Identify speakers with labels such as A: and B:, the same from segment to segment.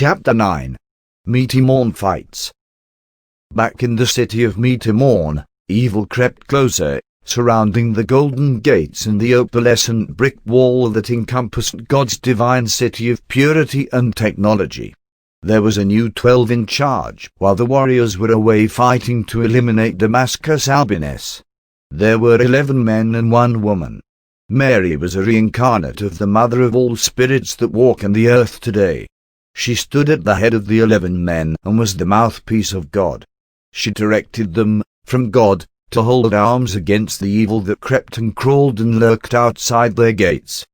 A: Chapter 9. Metria fights. Back in the city of Metria, evil crept closer, surrounding the golden gates and the opalescent brick wall that encompassed God's divine city of purity and technology. There was a new 12 in charge, while the warriors were away fighting to eliminate Damascus albinus. There were 11 men and 1 woman. Mary was a reincarnate of the mother of all spirits that walk on the earth today. She stood at the head of the 11 men and was the mouthpiece of God. She directed them, from God, to hold arms against the evil that crept and crawled and lurked outside their gates.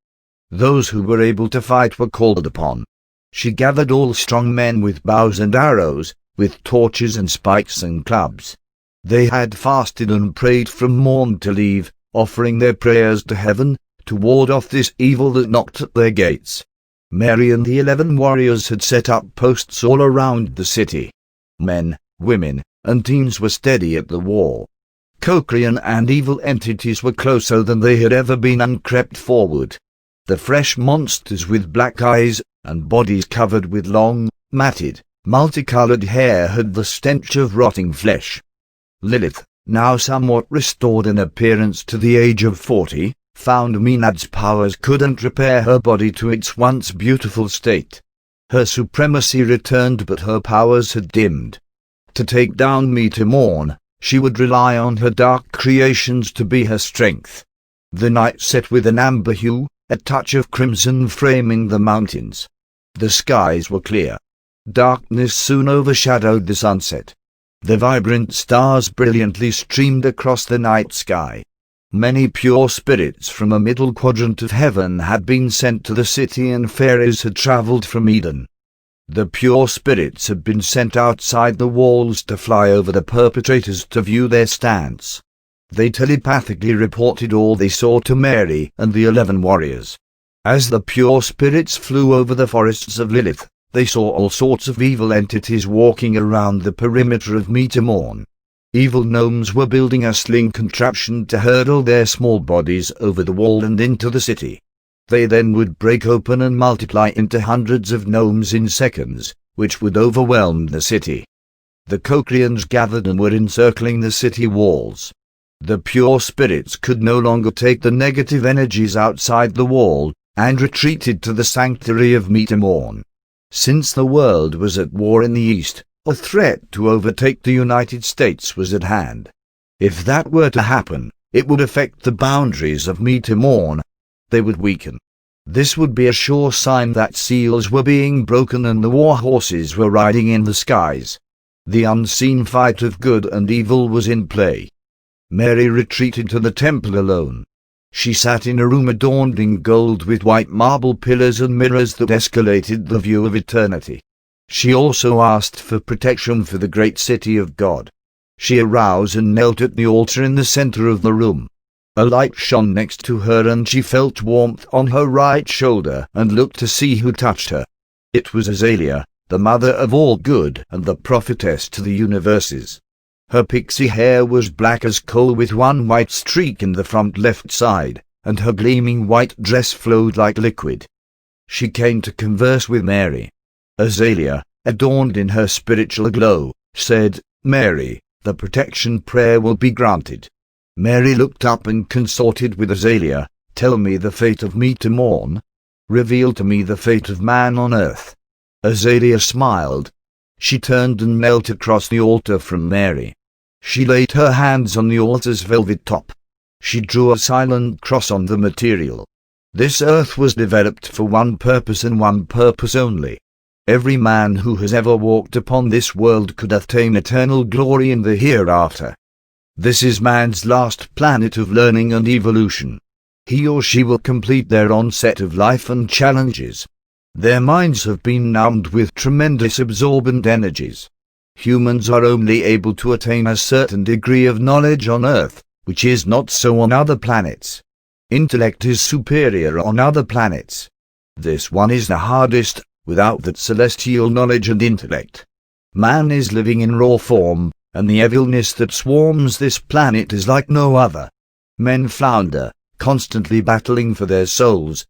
A: Those who were able to fight were called upon. She gathered all strong men with bows and arrows, with torches and spikes and clubs. They had fasted and prayed from morn till eve, offering their prayers to heaven, to ward off this evil that knocked at their gates. Mary and the 11 warriors had set up posts all around the city. Men, women, and teens were steady at the wall. Cochrean and evil entities were closer than they had ever been and crept forward. The fresh monsters with black eyes and bodies covered with long, matted, multicolored hair had the stench of rotting flesh. Lilith, now somewhat restored in appearance to the age of 40, found Menad's powers couldn't repair her body to its once beautiful state. Her supremacy returned, but her powers had dimmed. To take down Metria, she would rely on her dark creations to be her strength. The night set with an amber hue, a touch of crimson framing the mountains. The skies were clear. Darkness soon overshadowed the sunset. The vibrant stars brilliantly streamed across the night sky. Many pure spirits from a middle quadrant of heaven had been sent to the city, and fairies had travelled from Eden. The pure spirits had been sent outside the walls to fly over the perpetrators to view their stance. They telepathically reported all they saw to Mary and the 11 warriors. As the pure spirits flew over the forests of Lilith, they saw all sorts of evil entities walking around the perimeter of Metria. Evil gnomes were building a sling contraption to hurtle their small bodies over the wall and into the city. They then would break open and multiply into hundreds of gnomes in seconds, which would overwhelm the city. The Cochreans gathered and were encircling the city walls. The pure spirits could no longer take the negative energies outside the wall, and retreated to the sanctuary of Metria. Since the world was at war in the east, a threat to overtake the United States was at hand. If that were to happen, it would affect the boundaries of Metria. They would weaken. This would be a sure sign that seals were being broken and the war horses were riding in the skies. The unseen fight of good and evil was in play. Mary retreated to the temple alone. She sat in a room adorned in gold with white marble pillars and mirrors that escalated the view of eternity. She also asked for protection for the great city of God. She arose and knelt at the altar in the center of the room. A light shone next to her, and she felt warmth on her right shoulder and looked to see who touched her. It was Azalea, the mother of all good and the prophetess to the universes. Her pixie hair was black as coal with one white streak in the front left side, and her gleaming white dress flowed like liquid. She came to converse with Mary. Azalea, adorned in her spiritual glow, said, "Mary, the protection prayer will be granted." Mary looked up and consorted with Azalea. "Tell me the fate of Metria. Reveal to me the fate of man on earth." Azalea smiled. She turned and knelt across the altar from Mary. She laid her hands on the altar's velvet top. She drew a silent cross on the material. This earth was developed for one purpose and one purpose only. Every man who has ever walked upon this world could attain eternal glory in the hereafter. This is man's last planet of learning and evolution. He or she will complete their own set of life and challenges. Their minds have been numbed with tremendous absorbent energies. Humans are only able to attain a certain degree of knowledge on Earth, which is not so on other planets. Intellect is superior on other planets. This one is the hardest, without that celestial knowledge and intellect. Man is living in raw form, and the evilness that swarms this planet is like no other. Men flounder, constantly battling for their souls.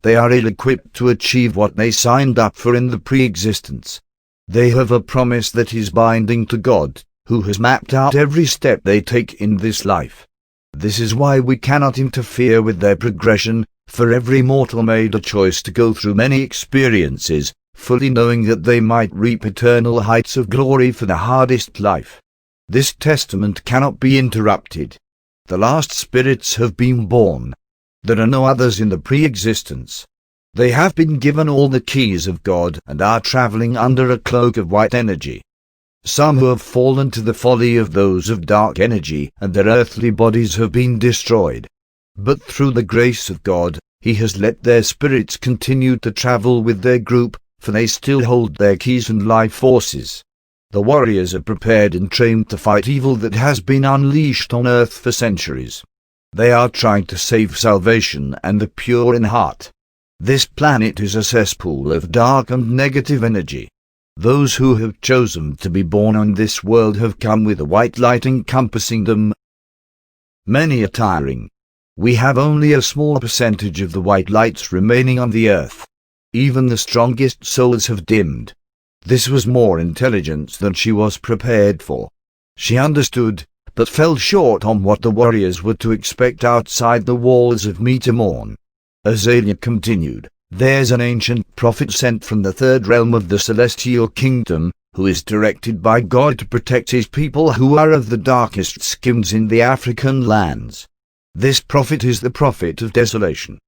A: They are ill-equipped to achieve what they signed up for in the pre-existence. They have a promise that is binding to God, who has mapped out every step they take in this life. This is why we cannot interfere with their progression, for every mortal made a choice to go through many experiences, fully knowing that they might reap eternal heights of glory for the hardest life. This testament cannot be interrupted. The last spirits have been born. There are no others in the pre-existence. They have been given all the keys of God and are traveling under a cloak of white energy. Some who have fallen to the folly of those of dark energy and their earthly bodies have been destroyed. But through the grace of God, He has let their spirits continue to travel with their group, for they still hold their keys and life forces. The warriors are prepared and trained to fight evil that has been unleashed on earth for centuries. They are trying to save salvation and the pure in heart. This planet is a cesspool of dark and negative energy. Those who have chosen to be born on this world have come with a white light encompassing them. Many are tiring. We have only a small percentage of the white lights remaining on the earth. Even the strongest souls have dimmed. This was more intelligence than she was prepared for. She understood, but fell short on what the warriors were to expect outside the walls of Metria. Azalea continued, "There's an ancient prophet sent from the third realm of the celestial kingdom, who is directed by God to protect his people who are of the darkest skins in the African lands. This prophet is the prophet of desolation.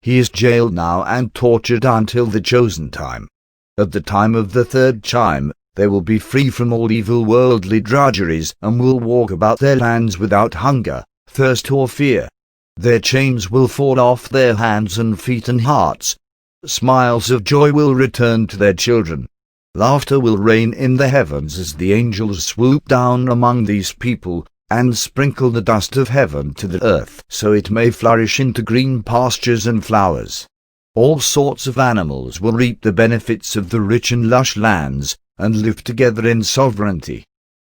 A: He is jailed now and tortured until the chosen time. At the time of the third chime, they will be free from all evil worldly drudgeries and will walk about their lands without hunger, thirst or fear. Their chains will fall off their hands and feet and hearts. Smiles of joy will return to their children. Laughter will reign in the heavens as the angels swoop down among these people and sprinkle the dust of heaven to the earth so it may flourish into green pastures and flowers. All sorts of animals will reap the benefits of the rich and lush lands and live together in sovereignty.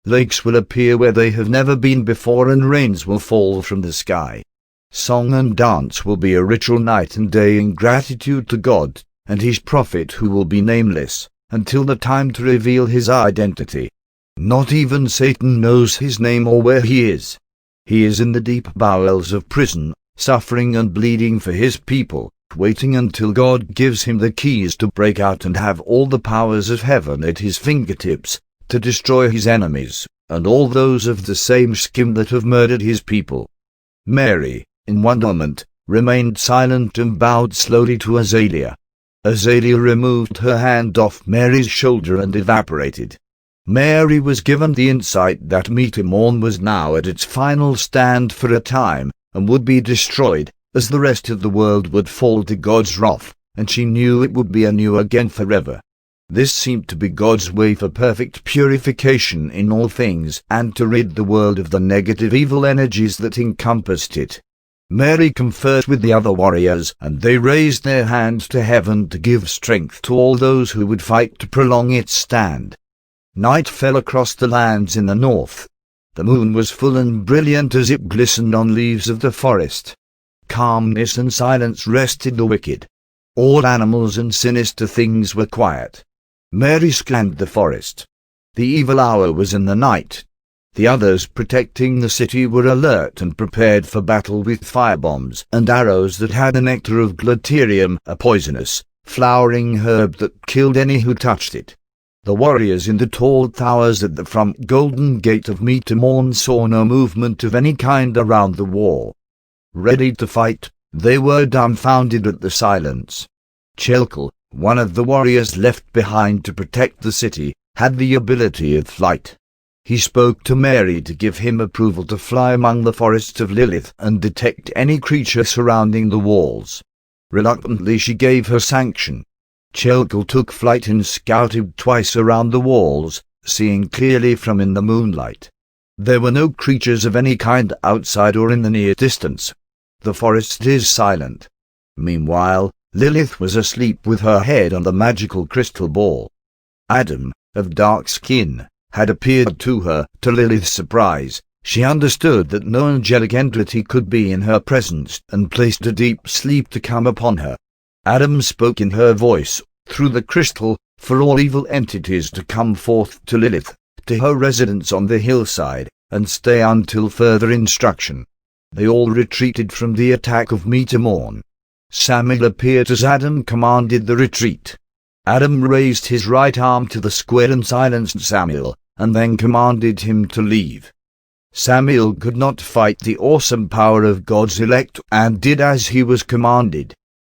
A: Lakes will appear where they have never been before and rains will fall from the sky. Song and dance will be a ritual night and day in gratitude to God and his prophet who will be nameless until the time to reveal his identity. Not even Satan knows his name or where he is. He is in the deep bowels of prison, suffering and bleeding for his people, waiting until God gives him the keys to break out and have all the powers of heaven at his fingertips, to destroy his enemies, and all those of the same skin that have murdered his people. Mary, in wonderment, remained silent and bowed slowly to Azalea. Azalea removed her hand off Mary's shoulder and evaporated. Mary was given the insight that Metria was now at its final stand for a time, and would be destroyed, as the rest of the world would fall to God's wrath, and she knew it would be anew again forever. This seemed to be God's way for perfect purification in all things, and to rid the world of the negative evil energies that encompassed it. Mary conferred with the other warriors, and they raised their hands to heaven to give strength to all those who would fight to prolong its stand. Night fell across the lands in the north. The moon was full and brilliant as it glistened on leaves of the forest. Calmness and silence rested the wicked. All animals and sinister things were quiet. Mary scanned the forest. The evil hour was in the night. The others protecting the city were alert and prepared for battle with firebombs and arrows that had the nectar of gluterium, a poisonous, flowering herb that killed any who touched it. The warriors in the tall towers at the front golden gate of Metria saw no movement of any kind around the wall. Ready to fight, they were dumbfounded at the silence. Chelkel, one of the warriors left behind to protect the city, had the ability of flight. He spoke to Mary to give him approval to fly among the forests of Lilith and detect any creature surrounding the walls. Reluctantly she gave her sanction. Chelkel took flight and scouted twice around the walls, seeing clearly from in the moonlight. There were no creatures of any kind outside or in the near distance. The forest is silent. Meanwhile, Lilith was asleep with her head on the magical crystal ball. Adam, of dark skin, had appeared to her. To Lilith's surprise, she understood that no angelic entity could be in her presence and placed a deep sleep to come upon her. Adam spoke in her voice, through the crystal, for all evil entities to come forth to Lilith, to her residence on the hillside, and stay until further instruction. They all retreated from the attack of Metria. Samuel appeared as Adam commanded the retreat. Adam raised his right arm to the square and silenced Samuel, and then commanded him to leave. Samuel could not fight the awesome power of God's elect and did as he was commanded.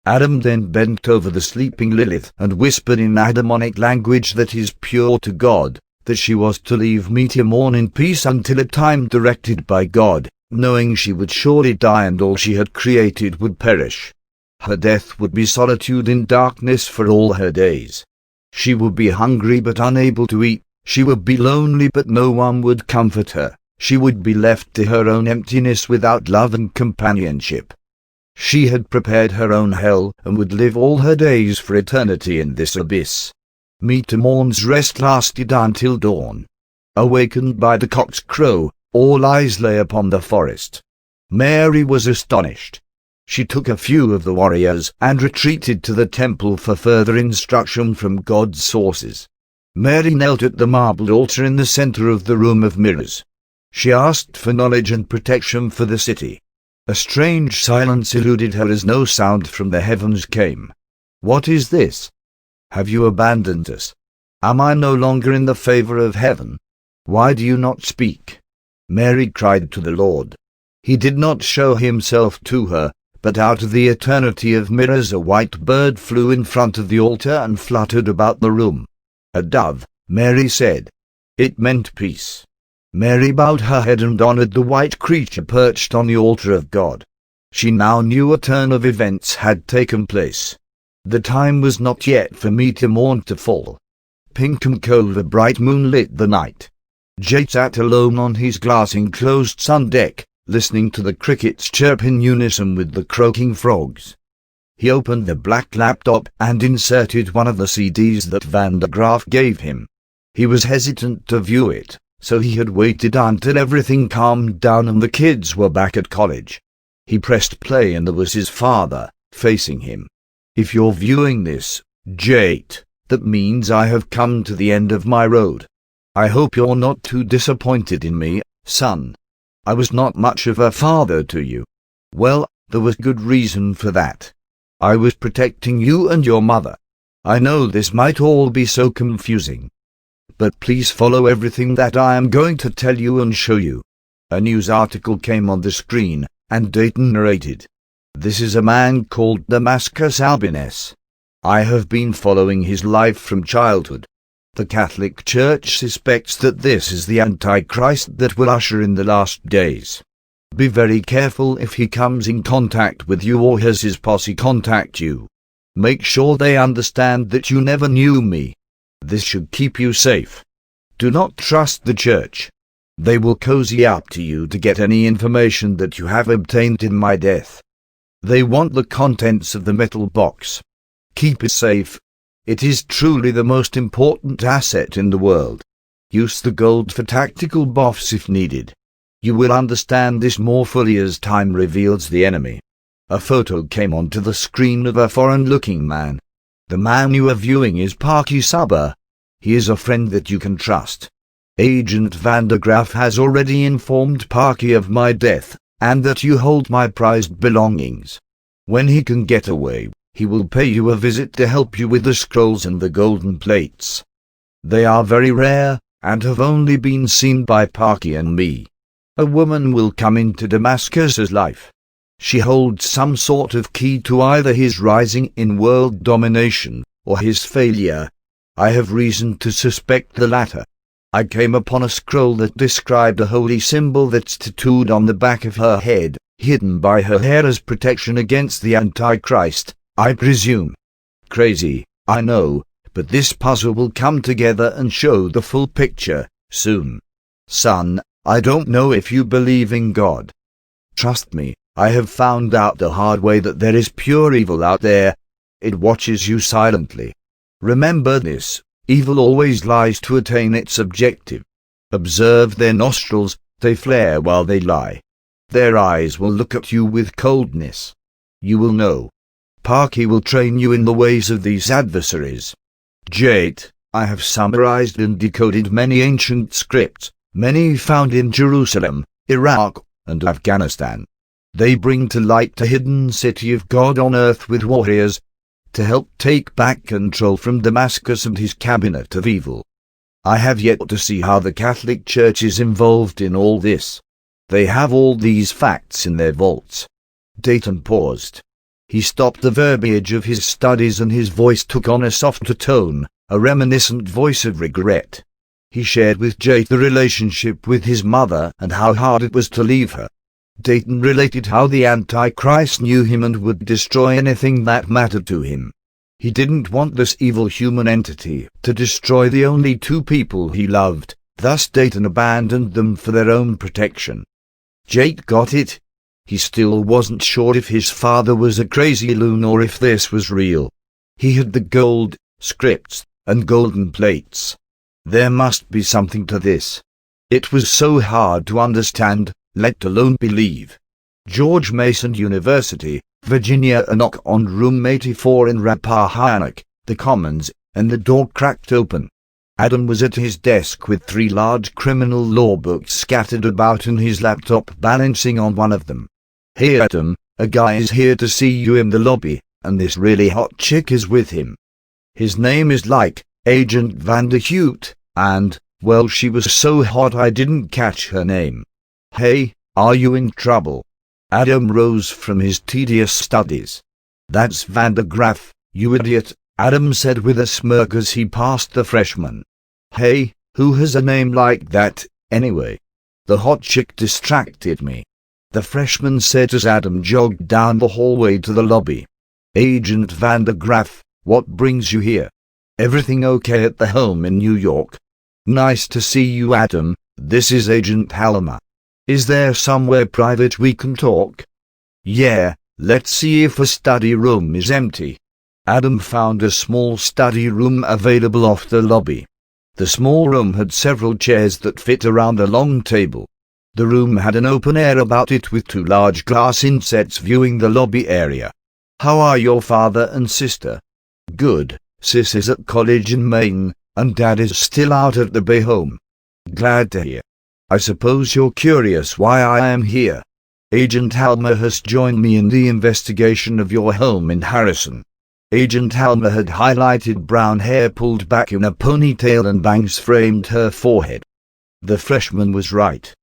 A: Adam then bent over the sleeping Lilith and whispered in Adamonic language that is pure to God, that she was to leave Metria in peace until a time directed by God, knowing she would surely die and all she had created would perish. Her death would be solitude in darkness for all her days. She would be hungry but unable to eat, she would be lonely but no one would comfort her, she would be left to her own emptiness without love and companionship. She had prepared her own hell and would live all her days for eternity in this abyss. Metria's rest lasted until dawn. Awakened by the cock's crow, all eyes lay upon the forest. Mary was astonished. She took a few of the warriors and retreated to the temple for further instruction from God's sources. Mary knelt at the marble altar in the center of the room of mirrors. She asked for knowledge and protection for the city. A strange silence eluded her as no sound from the heavens came. What is this? Have you abandoned us? Am I no longer in the favor of heaven? Why do you not speak? Mary cried to the Lord. He did not show himself to her, but out of the eternity of mirrors a white bird flew in front of the altar and fluttered about the room. A dove, Mary said. It meant peace. Mary bowed her head and honored the white creature perched on the altar of God. She now knew a turn of events had taken place. The time was not yet for Metria to fall. Pink and cold a bright moon lit the night. Jay sat alone on his glass-enclosed sun deck, listening to the crickets chirp in unison with the croaking frogs. He opened the black laptop and inserted one of the CDs that Van der Graaf gave him. He was hesitant to view it, so he had waited until everything calmed down and the kids were back at college. He pressed play and there was his father, facing him. If you're viewing this, Jate, that means I have come to the end of my road. I hope you're not too disappointed in me, son. I was not much of a father to you. Well, there was good reason for that. I was protecting you and your mother. I know this might all be so confusing. But please follow everything that I am going to tell you and show you. A news article came on the screen, and Dayton narrated. This is a man called Damascus Albinus. I have been following his life from childhood. The Catholic Church suspects that this is the Antichrist that will usher in the last days. Be very careful if he comes in contact with you or has his posse contact you. Make sure they understand that you never knew me. This should keep you safe. Do not trust the church. They will cozy up to you to get any information that you have obtained in my death. They want the contents of the metal box. Keep it safe. It is truly the most important asset in the world. Use the gold for tactical buffs if needed. You will understand this more fully as time reveals the enemy. A photo came onto the screen of a foreign-looking man. The man you are viewing is Parky Suber. He is a friend that you can trust. Agent Van der Graaf has already informed Parky of my death, and that you hold my prized belongings. When he can get away, he will pay you a visit to help you with the scrolls and the golden plates. They are very rare, and have only been seen by Parky and me. A woman will come into Damascus's life. She holds some sort of key to either his rising in world domination, or his failure. I have reason to suspect the latter. I came upon a scroll that described a holy symbol that's tattooed on the back of her head, hidden by her hair as protection against the Antichrist, I presume. Crazy, I know, but this puzzle will come together and show the full picture, soon. Son, I don't know if you believe in God. Trust me, I have found out the hard way that there is pure evil out there. It watches you silently. Remember this, evil always lies to attain its objective. Observe their nostrils, they flare while they lie. Their eyes will look at you with coldness. You will know. Parky will train you in the ways of these adversaries. Jade, I have summarized and decoded many ancient scripts, many found in Jerusalem, Iraq, and Afghanistan. They bring to light the hidden city of God on earth with warriors, to help take back control from Damascus and his cabinet of evil. I have yet to see how the Catholic Church is involved in all this. They have all these facts in their vaults. Dayton paused. He stopped the verbiage of his studies and his voice took on a softer tone, a reminiscent voice of regret. He shared with Jade the relationship with his mother and how hard it was to leave her. Dayton related how the Antichrist knew him and would destroy anything that mattered to him. He didn't want this evil human entity to destroy the only two people he loved, thus Dayton abandoned them for their own protection. Jade got it. He still wasn't sure if his father was a crazy loon or if this was real. He had the gold, scripts, and golden plates. There must be something to this. It was so hard to understand, let alone believe. George Mason University, Virginia. A knock on room 84 in Rappahannock, the Commons, and the door cracked open. Adam was at his desk with 3 large criminal law books scattered about and his laptop balancing on one of them. Hey Adam, a guy is here to see you in the lobby, and this really hot chick is with him. His name is like Agent Vanderhute, and, well, she was so hot I didn't catch her name. Hey, are you in trouble? Adam rose from his tedious studies. That's Vandergraff, you idiot, Adam said with a smirk as he passed the freshman. Hey, who has a name like that, anyway? The hot chick distracted me. The freshman said as Adam jogged down the hallway to the lobby. Agent Vandergraff, what brings you here? Everything okay at the home in New York? Nice to see you, Adam. This is Agent Halmer. Is there somewhere private we can talk? Yeah, let's see if a study room is empty. Adam found a small study room available off the lobby. The small room had several chairs that fit around a long table. The room had an open air about it with 2 large glass insets viewing the lobby area. How are your father and sister? Good. Sis is at college in Maine, and Dad is still out at the Bay home. Glad to hear. I suppose you're curious why I am here. Agent Halmer has joined me in the investigation of your home in Harrison. Agent Halmer had highlighted brown hair pulled back in a ponytail and bangs framed her forehead. The freshman was right.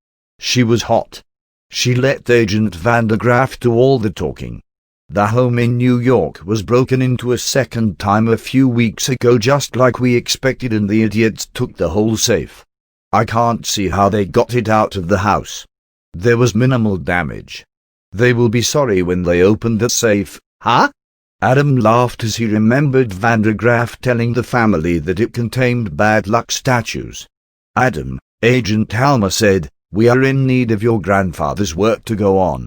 A: She was hot. She let Agent Vandergraff do all the talking. The home in New York was broken into a second time a few weeks ago just like we expected and the idiots took the whole safe. I can't see how they got it out of the house. There was minimal damage. They will be sorry when they open the safe. Huh? Adam laughed as he remembered Vandergraff telling the family that it contained bad luck statues. Adam, Agent Halmer said, we are in need of your grandfather's work to go on.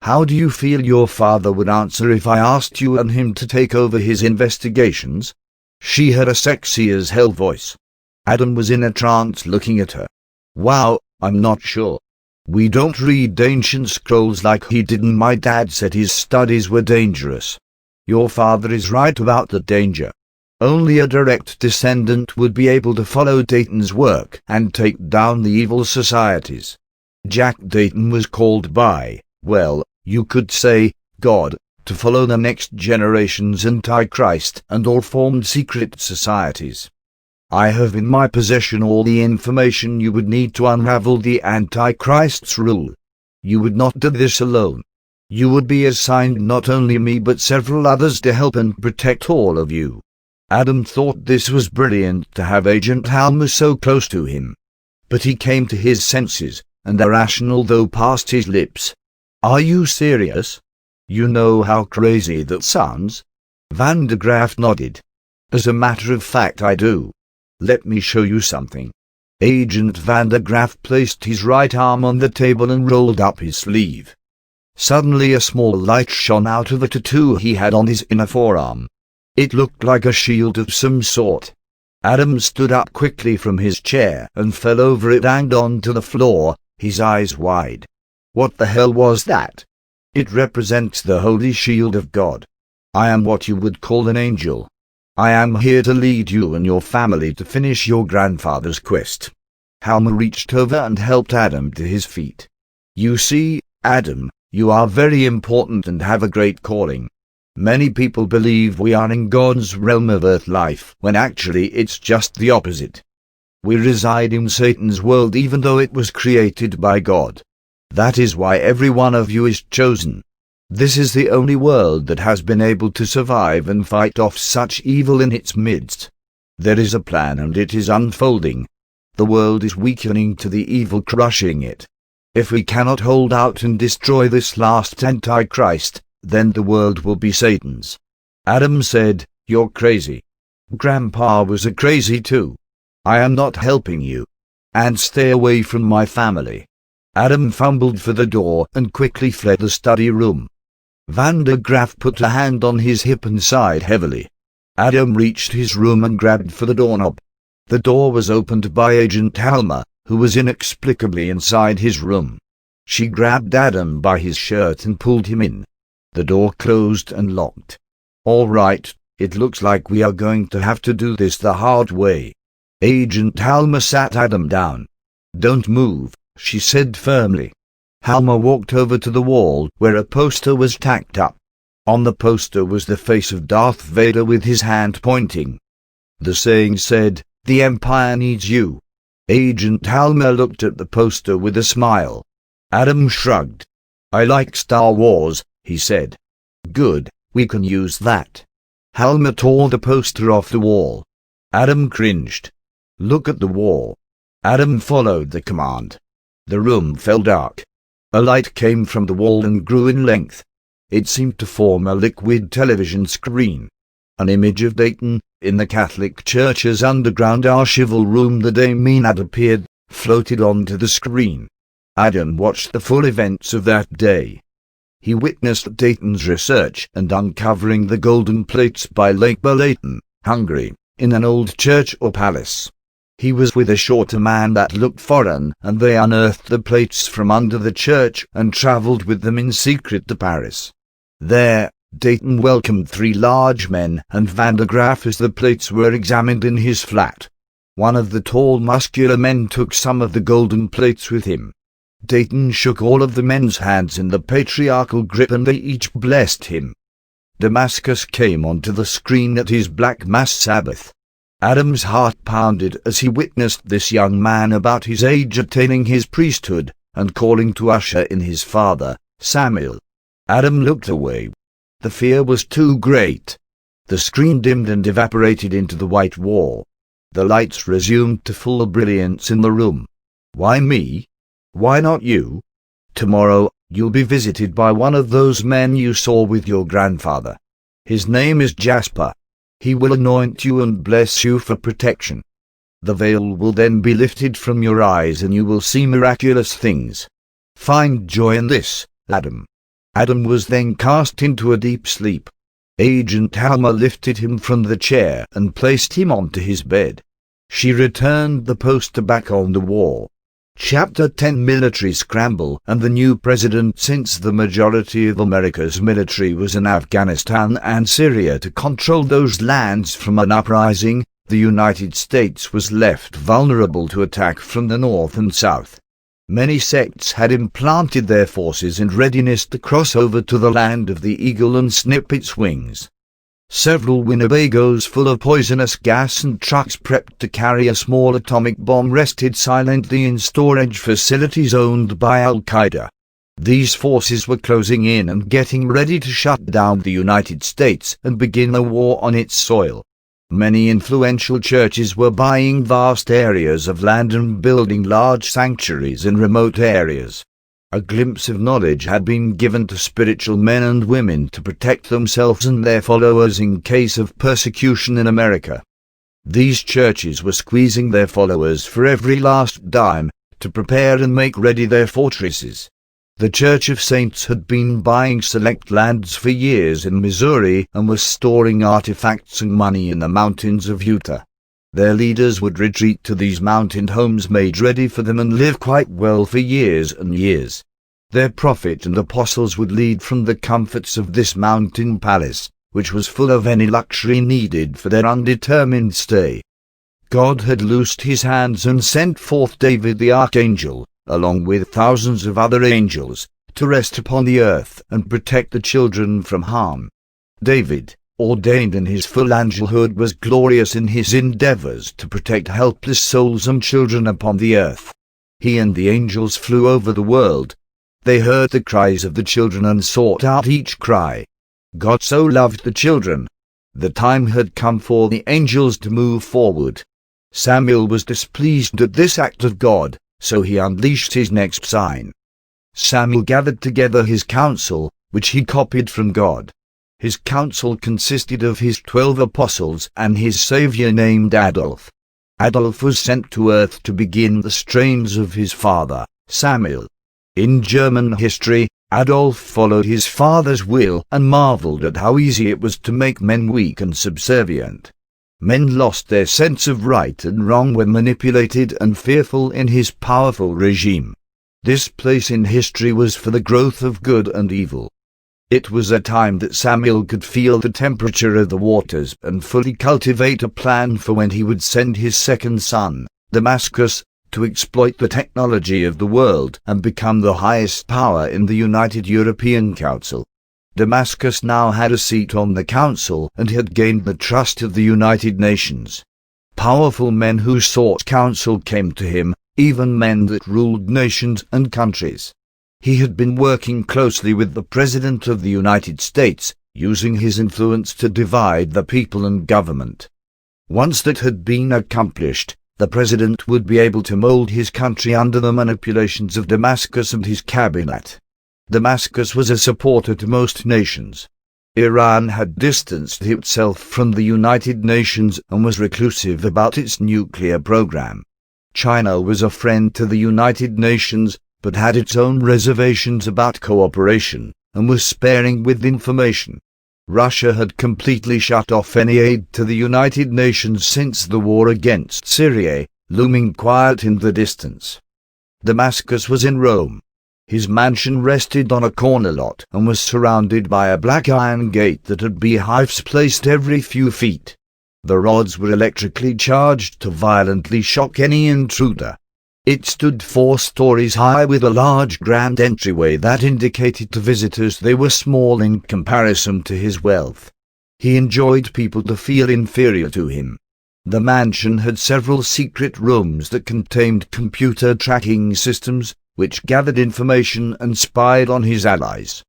A: How do you feel your father would answer if I asked you and him to take over his investigations? She had a sexy as hell voice. Adam was in a trance looking at her. Wow, I'm not sure. We don't read ancient scrolls like he did and my dad said his studies were dangerous. Your father is right about the danger. Only a direct descendant would be able to follow Dayton's work and take down the evil societies. Jack Dayton was called by, well, you could say, God, to follow the next generation's Antichrist and all formed secret societies. I have in my possession all the information you would need to unravel the Antichrist's rule. You would not do this alone. You would be assigned not only me but several others to help and protect all of you. Adam thought this was brilliant to have Agent Halmer so close to him. But he came to his senses, and irrational though passed his lips. Are you serious? You know how crazy that sounds? Vandergraff nodded. As a matter of fact I do. Let me show you something. Agent Vandergraff placed his right arm on the table and rolled up his sleeve. Suddenly a small light shone out of a tattoo he had on his inner forearm. It looked like a shield of some sort. Adam stood up quickly from his chair and fell over it and onto the floor, his eyes wide. What the hell was that? It represents the holy shield of God. I am what you would call an angel. I am here to lead you and your family to finish your grandfather's quest. Halma reached over and helped Adam to his feet. You see, Adam, you are very important and have a great calling. Many people believe we are in God's realm of earth life, when actually it's just the opposite. We reside in Satan's world even though it was created by God. That is why every one of you is chosen. This is the only world that has been able to survive and fight off such evil in its midst. There is a plan and it is unfolding. The world is weakening to the evil crushing it. If we cannot hold out and destroy this last Antichrist, then the world will be Satan's. Adam said, "You're crazy." Grandpa was a crazy too. I am not helping you. And stay away from my family. Adam fumbled for the door and quickly fled the study room. Van der Graaf put a hand on his hip and sighed heavily. Adam reached his room and grabbed for the doorknob. The door was opened by Agent Halma, who was inexplicably inside his room. She grabbed Adam by his shirt and pulled him in. The door closed and locked. "All right, it looks like we are going to have to do this the hard way." Agent Halma sat Adam down. "Don't move," she said firmly. Halma walked over to the wall where a poster was tacked up. On the poster was the face of Darth Vader with his hand pointing. The saying said, "The Empire needs you." Agent Halma looked at the poster with a smile. Adam shrugged. "I like Star Wars," he said. "Good, we can use that." Halma tore the poster off the wall. Adam cringed. "Look at the wall." Adam followed the command. The room fell dark. A light came from the wall and grew in length. It seemed to form a liquid television screen. An image of Dayton, in the Catholic Church's underground archival room the day Mean had appeared, floated onto the screen. Adam watched the full events of that day. He witnessed Dayton's research and uncovering the golden plates by Lake Balaton, Hungary, in an old church or palace. He was with a shorter man that looked foreign, and they unearthed the plates from under the church and travelled with them in secret to Paris. There, Dayton welcomed 3 large men and Van der Graaf as the plates were examined in his flat. One of the tall muscular men took some of the golden plates with him. Dayton shook all of the men's hands in the patriarchal grip and they each blessed him. Damascus came onto the screen at his Black Mass Sabbath. Adam's heart pounded as he witnessed this young man about his age attaining his priesthood and calling to usher in his father, Samuel. Adam looked away. The fear was too great. The screen dimmed and evaporated into the white wall. The lights resumed to full brilliance in the room. "Why me? Why not you? Tomorrow, you'll be visited by one of those men you saw with your grandfather. His name is Jasper. He will anoint you and bless you for protection. The veil will then be lifted from your eyes and you will see miraculous things. Find joy in this, Adam." Adam was then cast into a deep sleep. Agent Halma lifted him from the chair and placed him onto his bed. She returned the poster back on the wall. Chapter 10 Military Scramble and the new president. Since the majority of America's military was in Afghanistan and Syria to control those lands from an uprising, the United States was left vulnerable to attack from the north and south. Many sects had implanted their forces in readiness to cross over to the land of the eagle and snip its wings. Several Winnebagos full of poisonous gas and trucks prepped to carry a small atomic bomb rested silently in storage facilities owned by Al-Qaeda. These forces were closing in and getting ready to shut down the United States and begin a war on its soil. Many influential churches were buying vast areas of land and building large sanctuaries in remote areas. A glimpse of knowledge had been given to spiritual men and women to protect themselves and their followers in case of persecution in America. These churches were squeezing their followers for every last dime to prepare and make ready their fortresses. The Church of Saints had been buying select lands for years in Missouri and was storing artifacts and money in the mountains of Utah. Their leaders would retreat to these mountain homes made ready for them and live quite well for years and years. Their prophet and apostles would lead from the comforts of this mountain palace, which was full of any luxury needed for their undetermined stay. God had loosed his hands and sent forth David the archangel, along with thousands of other angels, to rest upon the earth and protect the children from harm. David, ordained in his full angelhood, was glorious in his endeavors to protect helpless souls and children upon the earth. He and the angels flew over the world. They heard the cries of the children and sought out each cry. God so loved the children. The time had come for the angels to move forward. Samuel was displeased at this act of God, so he unleashed his next sign. Samuel gathered together his council, which he copied from God. His council consisted of his 12 apostles and his savior named Adolf. Adolf was sent to earth to begin the strains of his father, Samuel. In German history, Adolf followed his father's will and marveled at how easy it was to make men weak and subservient. Men lost their sense of right and wrong when manipulated and fearful in his powerful regime. This place in history was for the growth of good and evil. It was a time that Samuel could feel the temperature of the waters and fully cultivate a plan for when he would send his second son, Damascus, to exploit the technology of the world and become the highest power in the United European Council. Damascus now had a seat on the council and had gained the trust of the United Nations. Powerful men who sought counsel came to him, even men that ruled nations and countries. He had been working closely with the President of the United States, using his influence to divide the people and government. Once that had been accomplished, the President would be able to mold his country under the manipulations of Damascus and his cabinet. Damascus was a supporter to most nations. Iran had distanced itself from the United Nations and was reclusive about its nuclear program. China was a friend to the United Nations, but had its own reservations about cooperation, and was sparing with information. Russia had completely shut off any aid to the United Nations since the war against Syria, looming quiet in the distance. Damascus was in Rome. His mansion rested on a corner lot and was surrounded by a black iron gate that had beehives placed every few feet. The rods were electrically charged to violently shock any intruder. It stood 4 stories high with a large grand entryway that indicated to visitors they were small in comparison to his wealth. He enjoyed people to feel inferior to him. The mansion had several secret rooms that contained computer tracking systems, which gathered information and spied on his allies.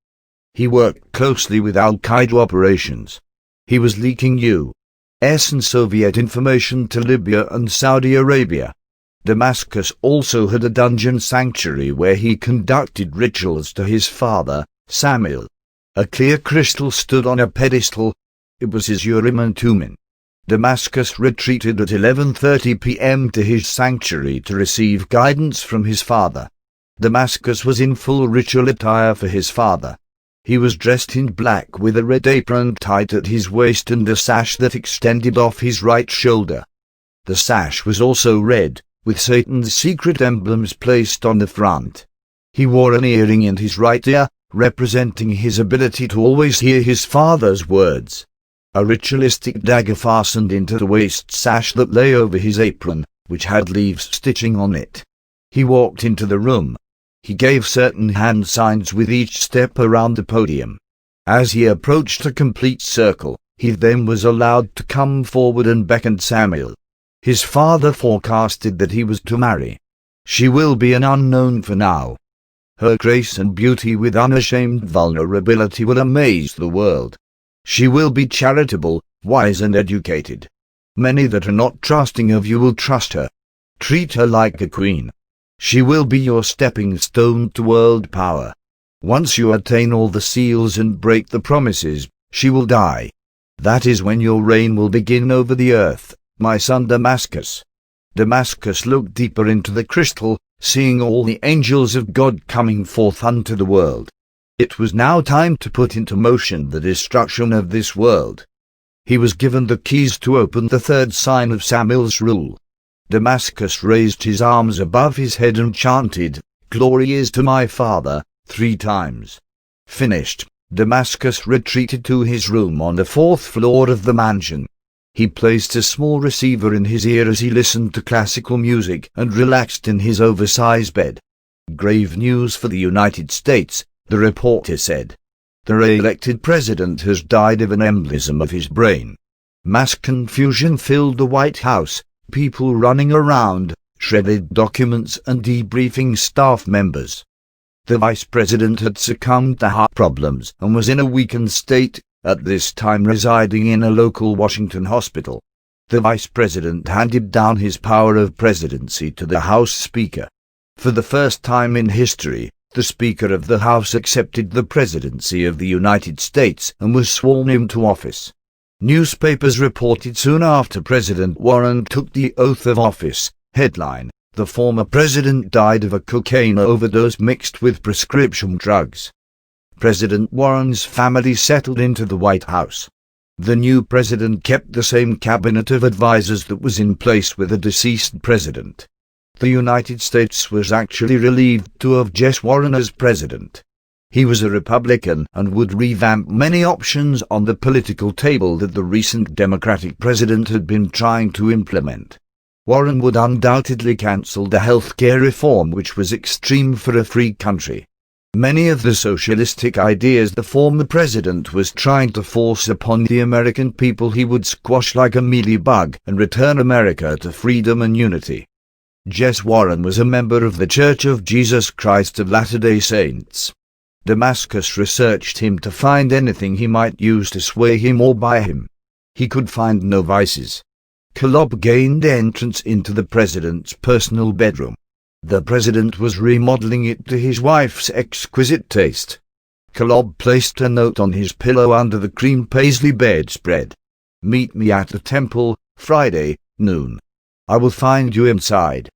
A: He worked closely with Al-Qaeda operations. He was leaking U.S. and Soviet information to Libya and Saudi Arabia. Damascus also had a dungeon sanctuary where he conducted rituals to his father, Samuel. A clear crystal stood on a pedestal. It was his Urim and Thummim. Damascus retreated at 11:30 p.m. to his sanctuary to receive guidance from his father. Damascus was in full ritual attire for his father. He was dressed in black with a red apron tied at his waist and a sash that extended off his right shoulder. The sash was also red, with Satan's secret emblems placed on the front. He wore an earring in his right ear, representing his ability to always hear his father's words. A ritualistic dagger fastened into the waist sash that lay over his apron, which had leaves stitching on it. He walked into the room. He gave certain hand signs with each step around the podium. As he approached a complete circle, he then was allowed to come forward and beckoned Samuel. His father forecasted that he was to marry. She will be an unknown for now. Her grace and beauty with unashamed vulnerability will amaze the world. She will be charitable, wise and educated. Many that are not trusting of you will trust her. Treat her like a queen. She will be your stepping stone to world power. Once you attain all the seals and break the promises, she will die. That is when your reign will begin over the earth, my son Damascus. Damascus looked deeper into the crystal, seeing all the angels of God coming forth unto the world. It was now time to put into motion the destruction of this world. He was given the keys to open the 3rd sign of Samuel's rule. Damascus raised his arms above his head and chanted, "Glory is to my Father," 3 times. Finished. Damascus retreated to his room on the 4th floor of the mansion. He placed a small receiver in his ear as he listened to classical music and relaxed in his oversized bed. "Grave news for the United States," the reporter said. "The re-elected president has died of an embolism of his brain." Mass confusion filled the White House, people running around, shredded documents and debriefing staff members. The vice president had succumbed to heart problems and was in a weakened state, at this time residing in a local Washington hospital. The vice president handed down his power of presidency to the House Speaker. For the first time in history, the Speaker of the House accepted the presidency of the United States and was sworn into office. Newspapers reported soon after President Warren took the oath of office. Headline: "The former president died of a cocaine overdose mixed with prescription drugs." President Warren's family settled into the White House. The new president kept the same cabinet of advisors that was in place with the deceased president. The United States was actually relieved to have Jess Warren as president. He was a Republican and would revamp many options on the political table that the recent Democratic president had been trying to implement. Warren would undoubtedly cancel the health care reform, which was extreme for a free country. Many of the socialistic ideas the former president was trying to force upon the American people he would squash like a mealy bug and return America to freedom and unity. Jess Warren was a member of the Church of Jesus Christ of Latter-day Saints. Damascus researched him to find anything he might use to sway him or buy him. He could find no vices. Kolob gained entrance into the president's personal bedroom. The president was remodeling it to his wife's exquisite taste. Kolob placed a note on his pillow under the cream paisley bedspread. "Meet me at the temple, Friday, noon. I will find you inside."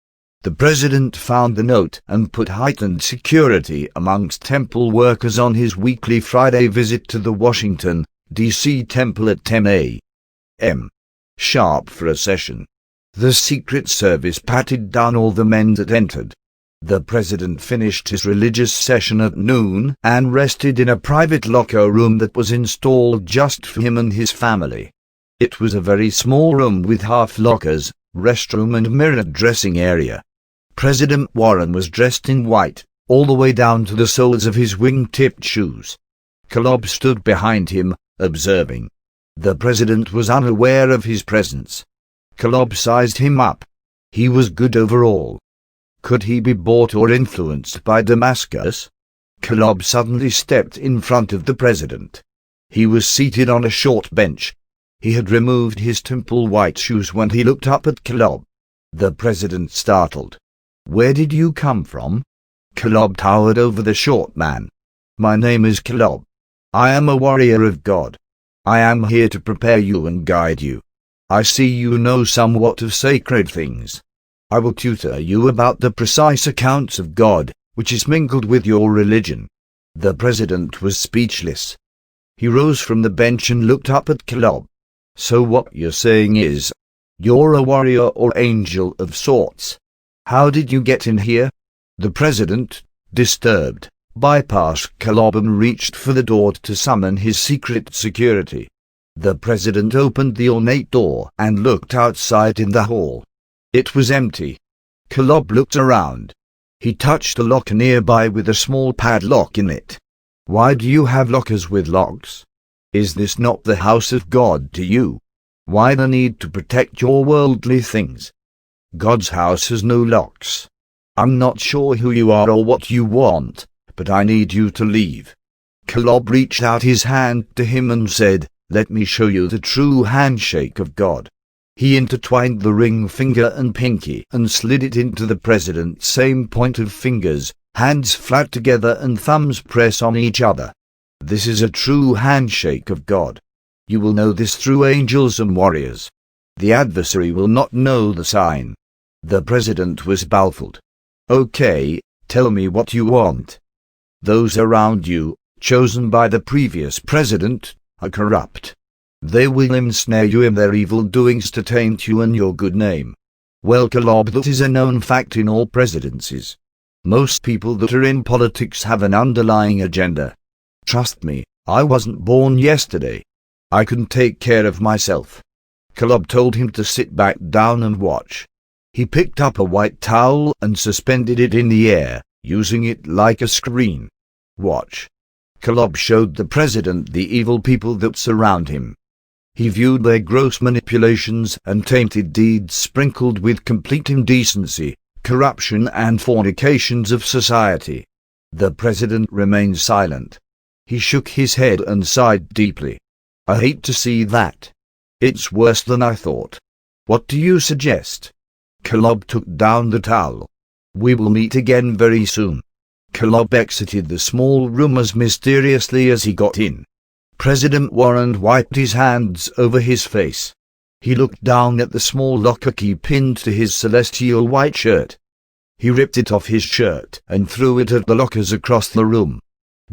A: The president found the note and put heightened security amongst temple workers on his weekly Friday visit to the Washington, D.C. temple at 10 a.m. sharp for a session. The Secret Service patted down all the men that entered. The president finished his religious session at noon and rested in a private locker room that was installed just for him and his family. It was a very small room with half lockers, restroom and mirrored dressing area. President Warren was dressed in white, all the way down to the soles of his wing-tipped shoes. Kolob stood behind him, observing. The president was unaware of his presence. Kolob sized him up. He was good overall. Could he be bought or influenced by Damascus? Kolob suddenly stepped in front of the president. He was seated on a short bench. He had removed his temple white shoes when he looked up at Kolob. The president startled. "Where did you come from?" Kolob towered over the short man. "My name is Kolob. I am a warrior of God. I am here to prepare you and guide you. I see you know somewhat of sacred things. I will tutor you about the precise accounts of God, which is mingled with your religion." The president was speechless. He rose from the bench and looked up at Kolob. "So what you're saying is, you're a warrior or angel of sorts. How did you get in here?" The president, disturbed, bypassed Kolob and reached for the door to summon his secret security. The president opened the ornate door and looked outside in the hall. It was empty. Kolob looked around. He touched a locker nearby with a small padlock in it. "Why do you have lockers with locks? Is this not the house of God to you? Why the need to protect your worldly things? God's house has no locks. I'm not sure who you are or what you want, but I need you to leave." Kolob reached out his hand to him and said, "Let me show you the true handshake of God." He intertwined the ring finger and pinky and slid it into the president's same point of fingers, hands flat together and thumbs press on each other. "This is a true handshake of God. You will know this through angels and warriors. The adversary will not know the sign." The president was baffled. "Okay, tell me what you want." "Those around you, chosen by the previous president, are corrupt. They will ensnare you in their evil doings to taint you and your good name." "Well, Kolob, that is a known fact in all presidencies. Most people that are in politics have an underlying agenda. Trust me, I wasn't born yesterday. I can take care of myself. Kolob told him to sit back down and watch. He picked up a white towel and suspended it in the air, using it like a screen. Watch. Kolob showed the president the evil people that surround him. He viewed their gross manipulations and tainted deeds sprinkled with complete indecency, corruption and fornications of society. The president remained silent. He shook his head and sighed deeply. I hate to see that. It's worse than I thought. What do you suggest? Kolob took down the towel. We will meet again very soon. Kolob exited the small room as mysteriously as he got in. President Warren wiped his hands over his face. He looked down at the small locker key pinned to his celestial white shirt. He ripped it off his shirt and threw it at the lockers across the room.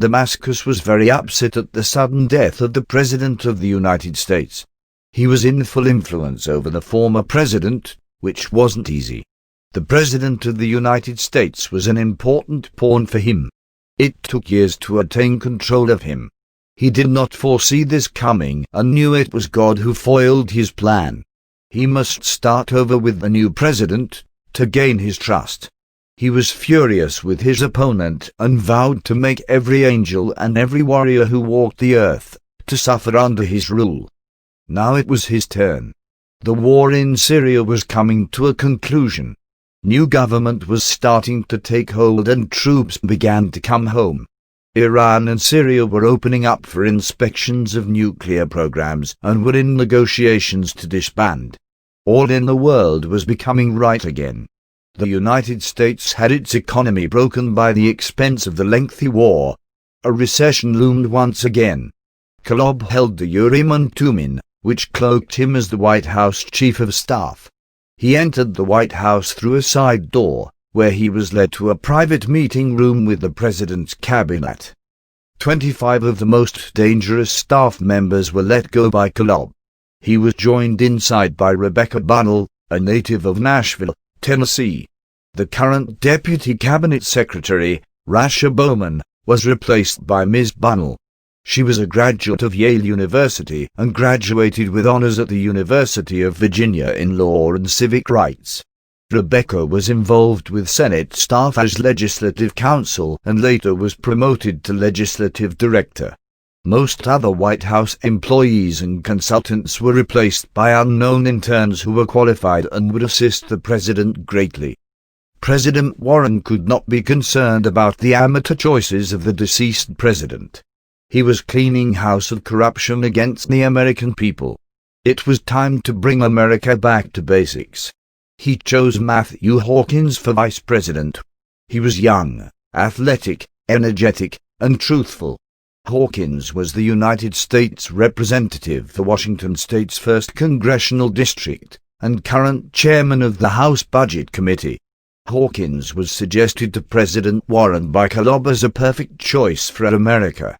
A: Damascus was very upset at the sudden death of the President of the United States. He was in full influence over the former president, which wasn't easy. The President of the United States was an important pawn for him. It took years to attain control of him. He did not foresee this coming and knew it was God who foiled his plan. He must start over with the new president to gain his trust. He was furious with his opponent and vowed to make every angel and every warrior who walked the earth to suffer under his rule. Now it was his turn. The war in Syria was coming to a conclusion. New government was starting to take hold and troops began to come home. Iran and Syria were opening up for inspections of nuclear programs and were in negotiations to disband. All in the world was becoming right again. The United States had its economy broken by the expense of the lengthy war. A recession loomed once again. Kolob held the Urim and Thummim, which cloaked him as the White House Chief of Staff. He entered the White House through a side door, where he was led to a private meeting room with the President's cabinet. 25 of the most dangerous staff members were let go by Kolob. He was joined inside by Rebecca Bunnell, a native of Nashville, Tennessee. The current Deputy Cabinet Secretary, Rasha Bowman, was replaced by Ms. Bunnell. She was a graduate of Yale University and graduated with honors at the University of Virginia in law and civic rights. Rebecca was involved with Senate staff as legislative counsel and later was promoted to legislative director. Most other White House employees and consultants were replaced by unknown interns who were qualified and would assist the president greatly. President Warren could not be concerned about the amateur choices of the deceased president. He was cleaning house of corruption against the American people. It was time to bring America back to basics. He chose Matthew Hawkins for vice president. He was young, athletic, energetic, and truthful. Hawkins was the United States representative for Washington State's 1st Congressional District, and current chairman of the House Budget Committee. Hawkins was suggested to President Warren by Kolob as a perfect choice for America.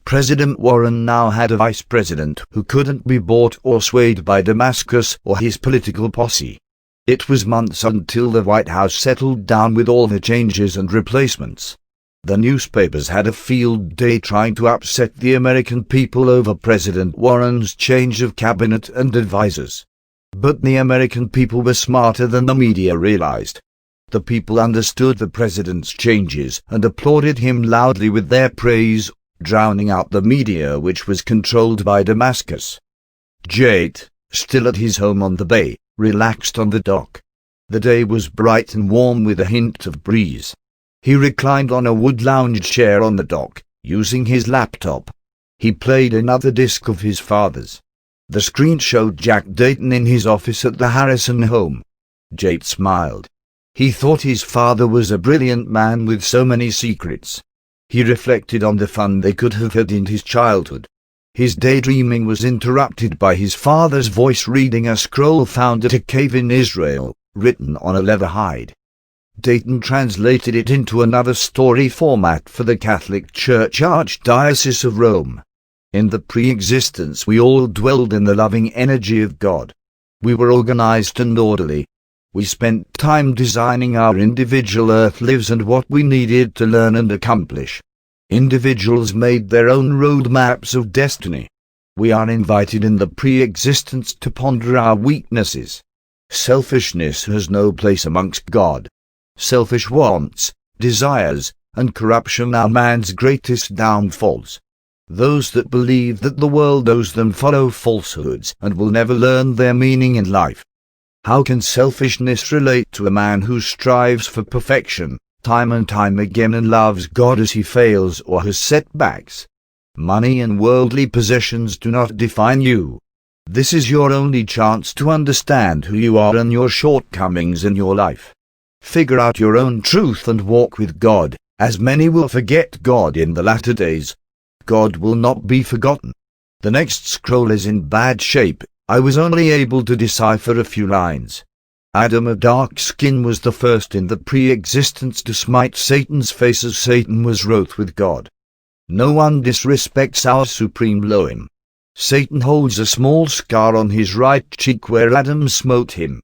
A: President Warren now had a vice president who couldn't be bought or swayed by Damascus or his political posse. It was months until the White House settled down with all the changes and replacements. The newspapers had a field day trying to upset the American people over President Warren's change of cabinet and advisers. But the American people were smarter than the media realized. The people understood the president's changes and applauded him loudly with their praise, drowning out the media which was controlled by Damascus. Jate, still at his home on the bay, relaxed on the dock. The day was bright and warm with a hint of breeze. He reclined on a wood lounge chair on the dock, using his laptop. He played another disc of his father's. The screen showed Jack Dayton in his office at the Harrison home. Jate smiled. He thought his father was a brilliant man with so many secrets. He reflected on the fun they could have had in his childhood. His daydreaming was interrupted by his father's voice reading a scroll found at a cave in Israel, written on a leather hide. Dayton translated it into another story format for the Catholic Church Archdiocese of Rome. In the pre-existence we all dwelled in the loving energy of God. We were organized and orderly. We spent time designing our individual earth lives and what we needed to learn and accomplish. Individuals made their own roadmaps of destiny. We are invited in the pre-existence to ponder our weaknesses. Selfishness has no place amongst God. Selfish wants, desires, and corruption are man's greatest downfalls. Those that believe that the world owes them follow falsehoods and will never learn their meaning in life. How can selfishness relate to a man who strives for perfection, time and time again, and loves God as he fails or has setbacks? Money and worldly possessions do not define you. This is your only chance to understand who you are and your shortcomings in your life. Figure out your own truth and walk with God, as many will forget God in the latter days. God will not be forgotten. The next scroll is in bad shape. I was only able to decipher a few lines. Adam of dark skin was the first in the pre-existence to smite Satan's face as Satan was wroth with God. No one disrespects our supreme Elohim. Satan holds a small scar on his right cheek where Adam smote him.